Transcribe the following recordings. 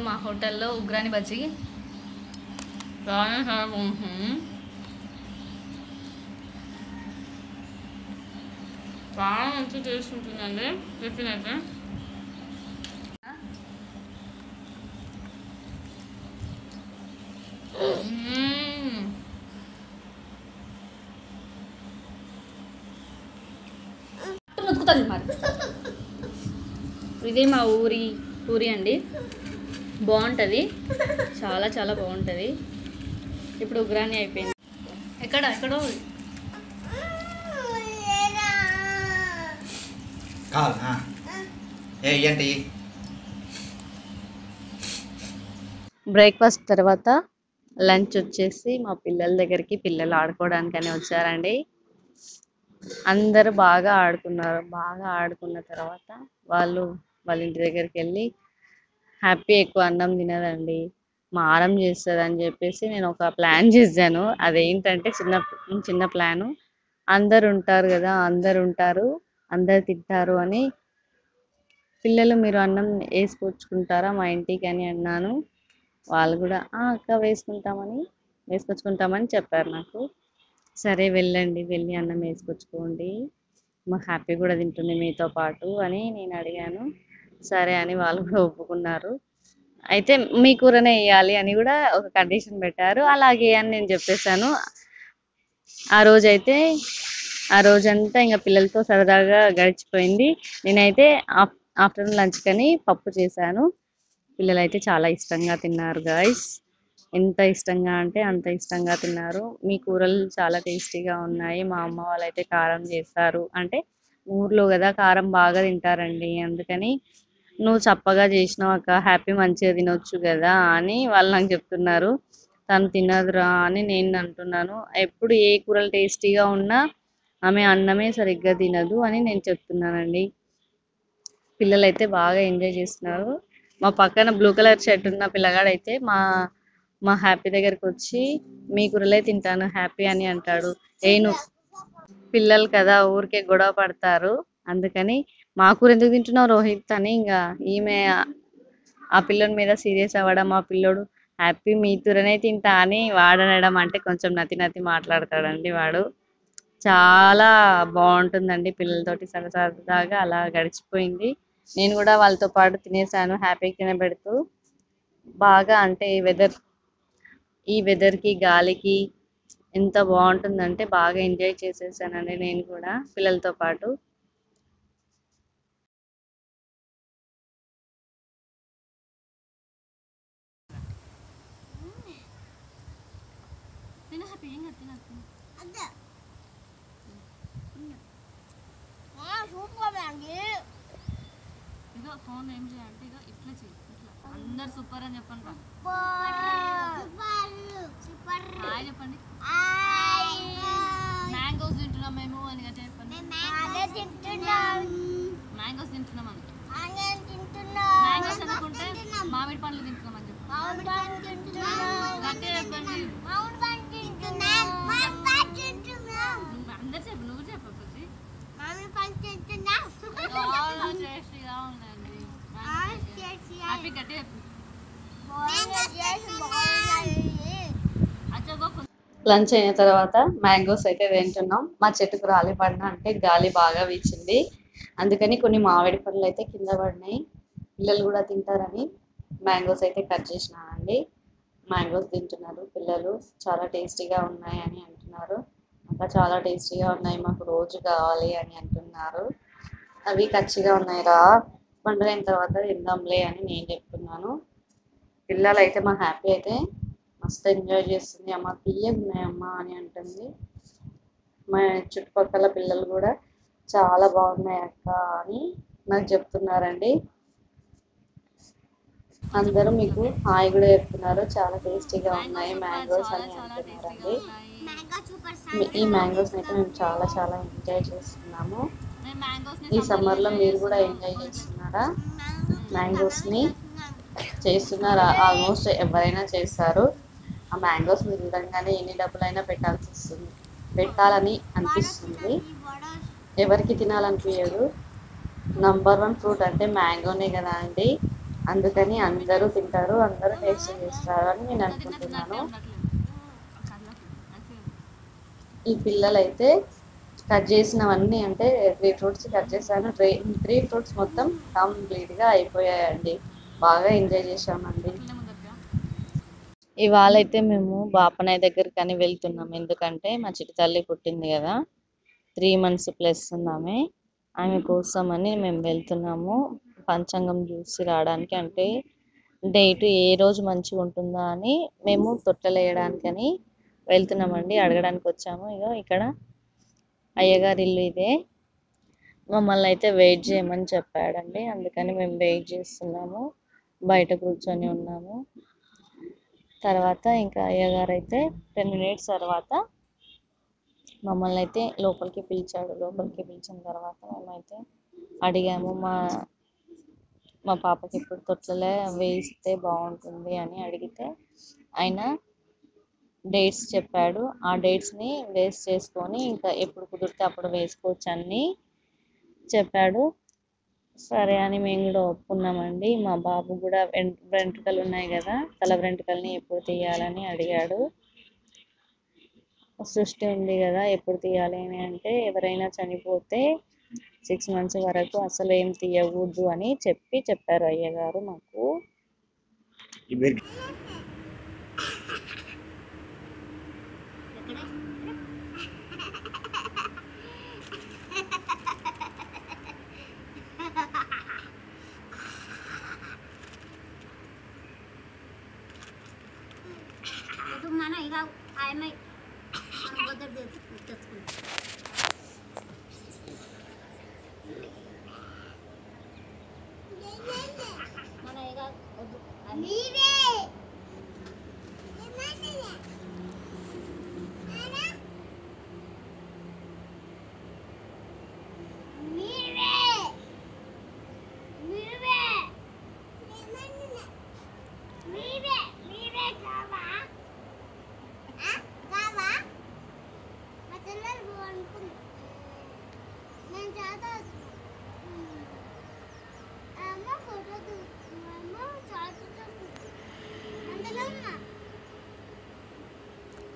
మా హోటల్లో ఉగ్రాని బజ్జీ బాగా మంచి టేస్ట్ ఉంటుందండి టిఫిన్ అయితే. ఇది మా పూరి అండి, బాగుంటుంది, చాలా చాలా బాగుంటుంది. ఇప్పుడు ఉగ్రాని అయిపోయింది. ఎక్కడో బ్రేక్ఫాస్ట్ తర్వాత లంచ్ వచ్చేసి మా పిల్లల దగ్గరికి పిల్లలు ఆడుకోవడానికని వచ్చారండి. అందరూ బాగా ఆడుకున్నారు. బాగా ఆడుకున్న తర్వాత వాళ్ళ ఇంటి దగ్గరికి వెళ్ళి హ్యాపీ ఎక్కువ అన్నం తినదండి, మారం చేస్తుంది అని చెప్పేసి నేను ఒక ప్లాన్ చేశాను. అదేంటంటే చిన్న ప్లాను. అందరు ఉంటారు కదా, అందరు తింటారు అని, పిల్లలు మీరు అన్నం వేసుకొచ్చుకుంటారా మా ఇంటికి అని అన్నాను. వాళ్ళు కూడా అక్క వేసుకొచ్చుకుంటామని చెప్పారు నాకు. సరే వెళ్ళండి, వెళ్ళి అన్నం వేసుకొచ్చుకోండి, మా హ్యాపీ కూడా తింటుంది మీతో పాటు అని నేను అడిగాను. సరే అని వాళ్ళు కూడా ఒప్పుకున్నారు. అయితే మీ కూరనే వేయాలి అని కూడా ఒక కండిషన్ పెట్టారు. అలాగే అని నేను చెప్పేశాను. ఆ రోజంతా ఇంకా పిల్లలతో సరదాగా గడిచిపోయింది. నేనైతే ఆఫ్టర్నూన్ లంచ్ కని పప్పు చేశాను. పిల్లలైతే చాలా ఇష్టంగా తిన్నారు గాయ్స్. ఎంత ఇష్టంగా అంటే అంత ఇష్టంగా తిన్నారు. మీ కూరలు చాలా టేస్టీగా ఉన్నాయి. మా అమ్మ వాళ్ళైతే కారం చేస్తారు, అంటే ఊర్లో కదా కారం బాగా తింటారండి, అందుకని నువ్వు చప్పగా చేసినావు అక్క, హ్యాపీ మంచిగా తినొచ్చు కదా అని వాళ్ళు నాకు చెప్తున్నారు. తను తినదురా అని నేను అంటున్నాను. ఎప్పుడు ఏ కూరలు టేస్టీగా ఉన్నా ఆమె అన్నమే సరిగ్గా తినదు అని నేను చెప్తున్నానండి. పిల్లలు అయితే బాగా ఎంజాయ్ చేస్తున్నారు. మా పక్కన బ్లూ కలర్ షర్ట్ ఉన్న పిల్లగాడైతే మా హ్యాపీ దగ్గరికి వచ్చి మీ కూరలే తింటాను హ్యాపీ అని అంటాడు. పిల్లలు కదా ఊరికే గొడవ పడతారు, అందుకని మా కూర ఎందుకు తింటున్నావు రోహిత్ అని ఇంకా ఈమె ఆ పిల్లోని మీద సీరియస్ అవ్వడం, ఆ పిల్లోడు హ్యాపీ మీ కూరనే తింటా అని వాడనడం, అంటే కొంచెం నతి మాట్లాడతాడండి వాడు. చాలా బాగుంటుందండి, పిల్లలతోటి సరదాగా అలా గడిచిపోయింది. నేను కూడా వాళ్ళతో పాటు తినేసాను, హ్యాపీగా తినబెడుతూ. బాగా అంటే ఈ వెదర్కి గాలికి ఎంత బాగుంటుందంటే బాగా ఎంజాయ్ చేసేసానండి నేను కూడా పిల్లలతో పాటు. ఫోన్ ఏం చేయాలంటే ఇట్లా చెయ్యి, ఇట్లా అందరు సూపర్ అని చెప్పండి. హాయ్ చెప్పండి. మ్యాంగోస్ తింటున్నాం మేము అని చెప్పండి. మ్యాంగోస్ తింటున్నాం అని, మ్యాంగోస్ అనుకుంటే మామిడి పండ్లు తింటున్నాం అని చెప్పండి. గట్టిగా చెప్పండి. అందరు చెప్పు, నువ్వు చెప్పు. టేస్టీగా ఉందండి, హ్యాపీ గట్టిగా చెప్పు. లంచ్ అయిన తర్వాత మ్యాంగోస్ అయితే తింటున్నాం. మా చెట్టుకు రాలి పడినా అంటే గాలి బాగా వీచింది, అందుకని కొన్ని మామిడి పండ్లు అయితే కింద పడినాయి. పిల్లలు కూడా తింటారని మ్యాంగోస్ అయితే కట్ చేసినానండి. మ్యాంగోస్ తింటున్నారు పిల్లలు, చాలా టేస్టీగా ఉన్నాయి అని అంటున్నారు. ఇంకా చాలా టేస్టీగా ఉన్నాయి, మాకు రోజు కావాలి అని అంటున్నారు. అవి కచ్చిగా ఉన్నాయి రా, పండుగైన తర్వాత తిందాంలే అని నేను చెప్తున్నాను. పిల్లలు అయితే మా హ్యాపీ అయితే మస్తు ఎంజాయ్ చేస్తుంది. అమ్మ తీయగా ఉన్నాయమ్మా అని అంటుంది. మా చుట్టుపక్కల పిల్లలు కూడా చాలా బాగున్నాయి అక్క అని నాకు చెప్తున్నారండి. అందరూ మీకు హాయ్ కూడా చెప్తున్నారు, చాలా టేస్టీగా ఉన్నాయి మ్యాంగోస్ అని అంటున్నారండి. ఈ మ్యాంగోస్ని అయితే మేము చాలా చాలా ఎంజాయ్ చేస్తున్నాము. ఈ సమ్మర్లో మీరు కూడా ఎంజాయ్ చేస్తున్నారా మ్యాంగోస్ని? చేస్తున్నారు, ఆల్మోస్ట్ ఎవరైనా చేస్తారు. ఆ మ్యాంగోస్ మీరు చూడంగానే ఎన్ని డబ్బులైనా పెట్టాలని అనిపిస్తుంది. ఎవరికి తినాలనిపించదు. నంబర్ 1 ఫ్రూట్ అంటే మ్యాంగోనే కదా అండి. అందుకని అందరూ తింటారు, అందరూ టేస్ట్ చేస్తారు అని నేను అనుకుంటున్నాను. ఈ పిల్లలైతే కట్ చేసినవన్నీ అంటే 3 ఫ్రూట్స్ కట్ చేశాను. 3 ఫ్రూట్స్ మొత్తం కంప్లీట్గా అయిపోయాయండి. బాగా ఎంజాయ్ చేసామండి. ఇవాళ అయితే మేము బాపనయ్య దగ్గరికి అని వెళ్తున్నాం. ఎందుకంటే మా చిట్టి తల్లి పుట్టింది కదా, 3 months ప్లస్ ఉందామె. ఆమె కోసం అని మేము వెళ్తున్నాము పంచాంగం చూసి రావడానికి. అంటే డేట్ ఏ రోజు మంచిగా ఉంటుందా అని మేము తొట్టెలు వేయడానికని వెళ్తున్నామండి. అడగడానికి వచ్చాము. ఇగో ఇక్కడ అయ్యగారి ఇల్లు ఇదే. మమ్మల్ని అయితే వెయిట్ చేయమని చెప్పాడండి. అందుకని మేము వెయిట్ చేస్తున్నాము, బయట కూర్చొని ఉన్నాము. తర్వాత ఇంకా అయ్యగారు అయితే 10 minutes తర్వాత మమ్మల్ని అయితే లోపలికి పిలిచాడు. లోపలికి పిలిచిన తర్వాత మేమైతే అడిగాము, మా పాపకి ఇప్పుడు తొట్లలే వేయిస్తే బాగుంటుంది అని అడిగితే ఆయన డేట్స్ చెప్పాడు. ఆ డేట్స్ని వేస్ట్ చేసుకొని ఇంకా ఎప్పుడు కుదిరితే అప్పుడు వేసుకోవచ్చు అని చెప్పాడు. సరే అని మేము కూడా ఒప్పుకున్నామండి. మా బాబు కూడా వెంట్రుకలు ఉన్నాయి కదా, తల వెంట్రుకల్ని ఎప్పుడు తీయాలని అడిగాడు. సృష్టి ఉంది కదా ఎప్పుడు తీయాలి అని అంటే, ఎవరైనా చనిపోతే 6 months వరకు అసలు ఏం తీయకూడదు అని చెప్పారు అయ్యగారు మాకు.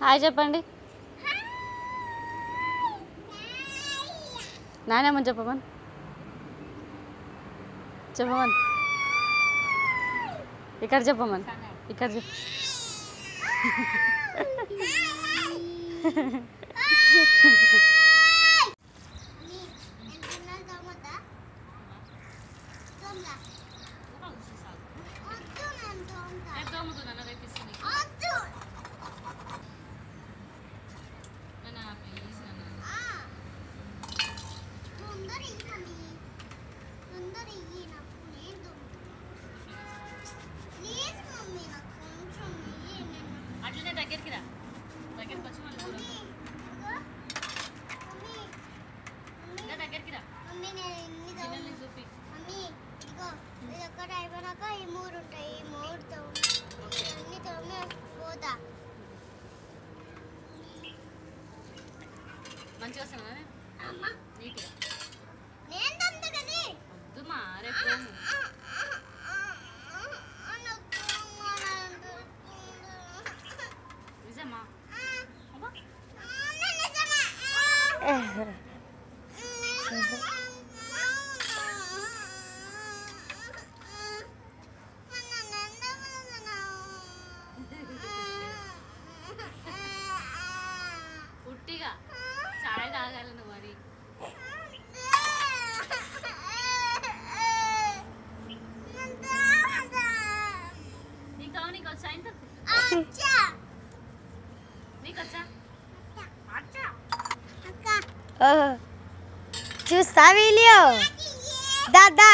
హాయ్ చెప్పండి. నాయనమ్మ చెప్పమని ఇక్కడ చెప్పమని ఇక్కడ చెప్ప మంచిగా వస్తున్నా నీట్గా వద్దుమా రేపు నిజమా పుట్టిగా చాయ్ తాగాలి నువ్వు మరి. నీకు వచ్చా ఇంత నీకు వచ్చా చూస్తా వీడియో దాదా